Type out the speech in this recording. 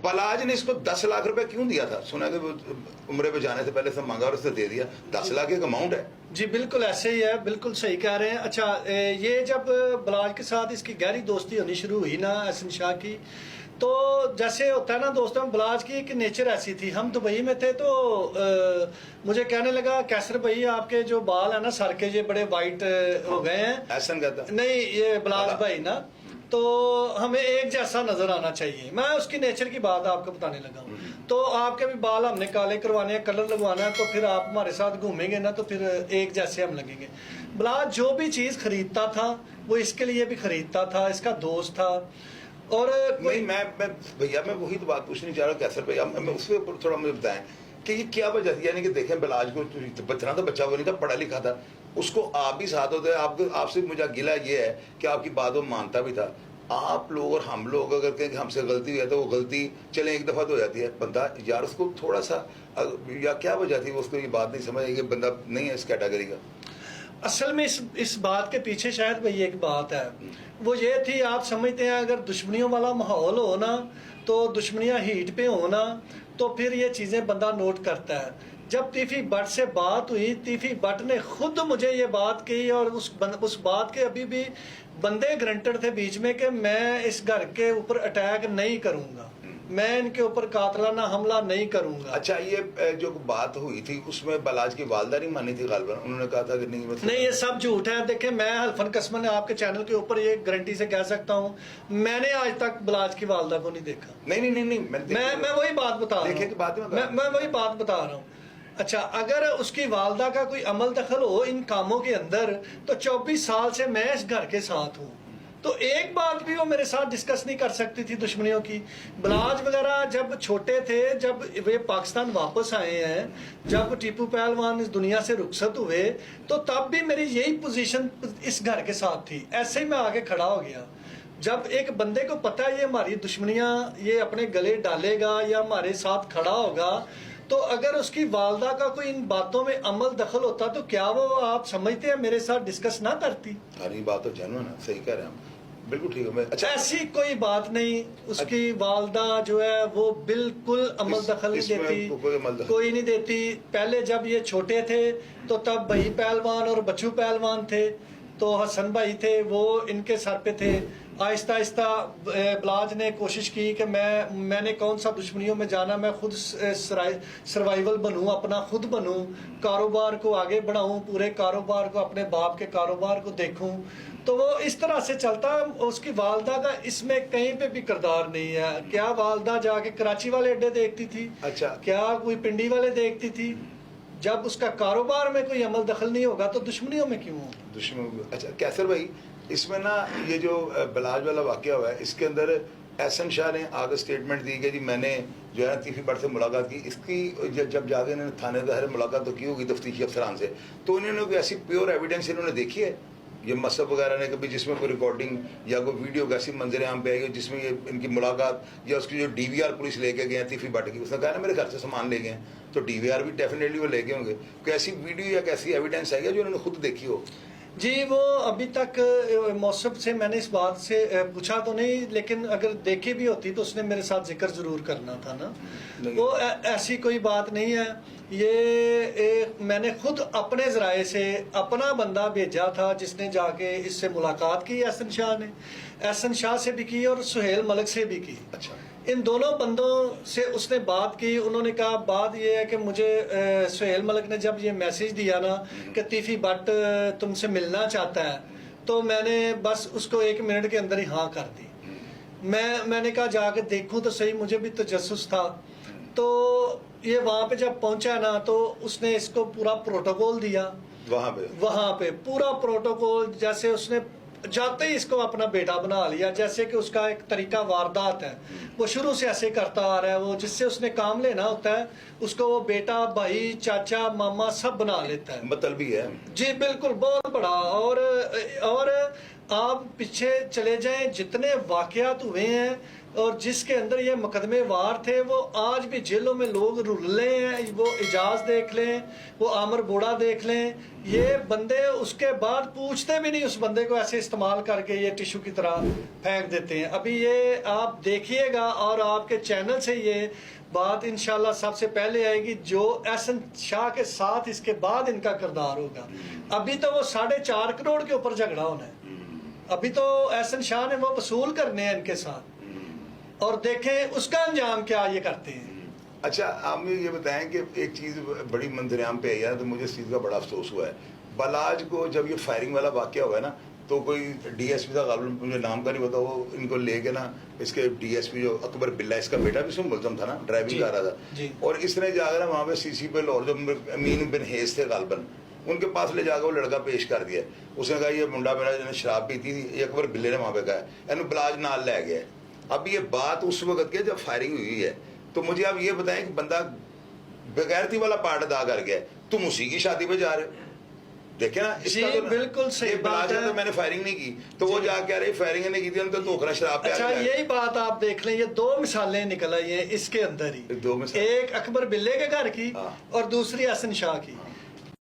बलाज ने इसको 10 लाख रुपए क्यों दिया था? सुना कि वो उम्रे पे जाने से पहले सब मांगा और उसने दे दिया। 10 लाख एक अमाउंट है जी, बिल्कुल ऐसे ही है, बिल्कुल सही कह रहे हैं। अच्छा, ये जब बलाज के साथ इसकी गहरी दोस्ती होनी शुरू हुई ना एहसन शाह की, तो जैसे होता है ना दोस्तों, बलाज की एक नेचर ऐसी थी। हम दुबई में थे तो मुझे कहने लगा, कैसर भाई आपके जो बाल है ना सर के, ये बड़े वाइट हो गए हैं। एहसन कहता नहीं, ये बलाज भाई ना, तो हमें एक जैसा नजर आना चाहिए। मैं उसकी नेचर की बात आपको बताने लगा हूँ। तो आपके भी बाल हमने काले करवाने हैं, कलर लगवाना है, तो फिर आप हमारे साथ घूमेंगे ना, तो फिर एक जैसे हम लगेंगे। बलाज जो भी चीज खरीदता था वो इसके लिए भी खरीदता था, इसका दोस्त था। और नहीं, मैं भैया मैं वही तो बात पूछनी चाह रहा हूँ कैसर भैया, मैं उसके ऊपर थोड़ा मुझे बताएं कि ये क्या वजह थी। यानी कि देखें, बलाज को बचना तो बच्चा वो नहीं था, पढ़ा लिखा था, उसको आप भी साथ होते। आपसे मुझे गिला ये है कि आपकी बात वो मानता भी था। आप लोग और हम लोग अगर कहें कि हमसे गलती हुई है तो वो गलती चले एक दफ़ा तो हो जाती है। बंदा यार उसको थोड़ा सा, या क्या वजह थी वो उसको ये बात नहीं समझ आई कि बंदा नहीं है इस कैटेगरी का? असल में इस बात के पीछे शायद भाई एक बात है, वो ये थी, आप समझते हैं अगर दुश्मनियों वाला माहौल हो ना, तो दुश्मनियां हीट पे हो ना, तो फिर ये चीज़ें बंदा नोट करता है। जब तीफी बट से बात हुई, तीफी बट ने खुद मुझे ये बात कही, और उस बात के अभी भी बंदे ग्रंटेड थे बीच में कि मैं इस घर के ऊपर अटैक नहीं करूंगा, मैं इनके ऊपर कातलाना हमला नहीं करूंगा। अच्छा, ये जो बात हुई थी उसमें बलाज की वालदा नहीं मानी थी गालिबन? उन्होंने कहा था कि नहीं, मतलब नहीं, ये सब झूठ है। देखें, मैं हल्फन कसमन आपके चैनल के ऊपर ये गारंटी से कह सकता हूँ, मैंने आज तक बलाज की वालदा को नहीं देखा। नहीं, मैं वही बात बता रहा हूँ, मैं वही बात बता रहा हूँ। अच्छा, अगर उसकी वालदा का कोई अमल दखल हो इन कामों के अंदर, तो 24 साल से मैं इस घर के साथ हूँ, तो एक बात भी वो मेरे साथ डिस्कस नहीं कर सकती थी दुश्मनियों की। बलाज वगैरह जब छोटे थे, जब वे पाकिस्तान वापस आए हैं, जब टीपू पहलवान इस दुनिया से रुखसत हुए, तो तब भी मेरी यही पोजीशन इस घर के साथ थी। ऐसे ही मैं आगे खड़ा हो गया। जब एक बंदे को पता है ये हमारी दुश्मनियां ये अपने गले डालेगा या हमारे साथ खड़ा होगा, तो अगर उसकी वालदा का कोई इन बातों में अमल दखल होता, तो क्या वो आप समझते हैं मेरे साथ डिस्कस ना करती? सारी बात तो जेन्युइन है, सही कह रहे हैं, बिल्कुल ठीक है। अच्छा, ऐसी कोई बात नहीं, उसकी वालदा जो है वो बिल्कुल अमल दखल नहीं देती, कोई नहीं देती। पहले जब ये छोटे थे तो तब भाई पहलवान और बच्चू पहलवान थे, तो हसन भाई थे, वो इनके सर पे थे। आहिस्ता आहिस्ता बलाज ने कोशिश की कि मैंने कौन सा दुश्मनियों में जाना, मैं खुद सर्वाइवल बनूं, अपना खुद बनूं, कारोबार को आगे बढ़ाऊं, पूरे कारोबार को, अपने बाप के कारोबार को देखूं। तो वो इस तरह से चलता। उसकी वालदा का इसमें कहीं पे भी किरदार नहीं है। क्या वालदा जाके कराची वाले अड्डे देखती थी? अच्छा, क्या कोई पिंडी वाले देखती थी? जब उसका कारोबार में कोई अमल दखल नहीं होगा तो दुश्मनियों में क्यों हो? अच्छा कैसर भाई, इसमें ना ये जो बलाज वाला वाकया हुआ है, इसके अंदर एहसन शाह ने आगे स्टेटमेंट दी कि जी मैंने जो है तीफी बट से मुलाकात की। इसकी जब जाके इन्होंने थानेदार मुलाकात तो की होगी तफ्तीशी अफसरान से, तो इन्होंने कोई ऐसी प्योर एविडेंस इन्होंने देखी है ये मसब वगैरह ने कभी, जिसमें कोई रिकॉर्डिंग या कोई वीडियो कैसी मंजर आम पे आई जिसमें ये इनकी मुलाकात, या उसकी जो DVR पुलिस लेके गए तीफी बट की, उसने कहा ना मेरे घर से सामान ले गए, तो DVR भी डेफिनेटली वो लेके होंगे। कोई ऐसी वीडियो या कैसी एविडेंस है जो उन्होंने खुद देखी हो? जी, वो अभी तक मौसफ से मैंने इस बात से पूछा तो नहीं, लेकिन अगर देखी भी होती तो उसने मेरे साथ जिक्र जरूर करना था ना। वो ऐसी कोई बात नहीं है। ये मैंने खुद अपने ज़राए से अपना बंदा भेजा था जिसने जाके इससे मुलाकात की। एहसन शाह ने, एहसन शाह से भी की और सुहेल मलिक से भी की। अच्छा, इन दोनों बंदों से उसने बात की। उन्होंने कहा बात ये है कि मुझे सुहेल मलिक ने जब ये मैसेज दिया ना कि तीफी बट तुमसे मिलना चाहता है, तो मैंने बस उसको 1 मिनट के अंदर ही हाँ कर दी। मैंने कहा जाके देखूं तो सही, मुझे भी तजस्सुस था। तो ये वहाँ पे जब पहुंचा ना, तो उसने इसको पूरा प्रोटोकॉल दिया। वहाँ पे पूरा प्रोटोकॉल, जैसे उसने जाते ही इसको अपना बेटा बना लिया, जैसे कि उसका एक तरीका वारदात है, वो शुरू से ऐसे करता आ रहा है। वो जिससे उसने काम लेना होता है उसको वो बेटा, भाई, चाचा, मामा सब बना लेता है। मतलब भी है जी, बिल्कुल, बहुत बड़ा। और आप पीछे चले जाएं, जितने वाकयात हुए हैं اور جس کے اندر یہ مقدمے وار تھے وہ آج بھی جیلوں میں لوگ رلے ہیں. وہ اجاز دیکھ لیں, وہ عامر بوڑا دیکھ لیں, یہ بندے اس کے بعد پوچھتے بھی نہیں, اس بندے کو ایسے استعمال کر کے یہ ٹیشو کی طرح پھینک دیتے ہیں. ابھی یہ آپ دیکھیے گا اور آپ کے چینل سے یہ بات انشاءاللہ سب سے پہلے آئے گی جو احسن شاہ کے ساتھ اس کے بعد ان کا کردار ہوگا. ابھی تو وہ 4.5 کروڑ کے اوپر جھگڑا ہونا ہے, ابھی تو احسن شاہ نے وہ وصول کرنے ہیں ان کے ساتھ, اور دیکھیں اس کا انجام کیا یہ کرتے ہیں. اچھا آپ مجھے یہ بتائیں کہ ایک چیز بڑی منظر عام پہ آئی ہے تو مجھے اس چیز کا بڑا افسوس ہوا ہے. بلاج کو جب یہ فائرنگ والا واقعہ ہوا ہے نا تو کوئی ڈی ایس پی تھا, غالباً مجھے نام کا نہیں پتا, وہ ان کو لے کے نا اس کے ڈی ایس پی جو اکبر بلّہ, اس کا بیٹا بھی اس میں ملزم تھا نا, ڈرائیونگ کر رہا تھا, اور اس نے جا کر وہاں پہ سی سی پہ لاہور جو امین بن حیث تھے غالباً, ان کے پاس لے جا کے وہ لڑکا پیش کر دیا. اس نے کہا یہ منڈا میرا جنہیں شراب پیتی تھی, یہ اکبر بلّے نے وہاں پہ کہا ہے, بلاج نال لے گیا. اب یہ بات اس وقت کی جب فائرنگ ہوئی ہے, تو مجھے آپ یہ بتائیں کہ بندہ بغیرتی والا پارٹ ادا کر گیا, تم اسی کی شادی پہ جا رہے ہو. دیکھیں نا اس کا بالکل صحیح بات ہے. میں نے فائرنگ نہیں کی تو وہ جا کے رہے فائرنگ نہیں کی تھی, ہم تو دھوکھنا شراب پہ. اچھا یہی بات آپ دیکھ لیں, یہ 2 مثالیں نکل آئی ہیں اس کے اندر ہی, ایک اکبر بلّے کے گھر کی اور دوسری احسن شاہ کی.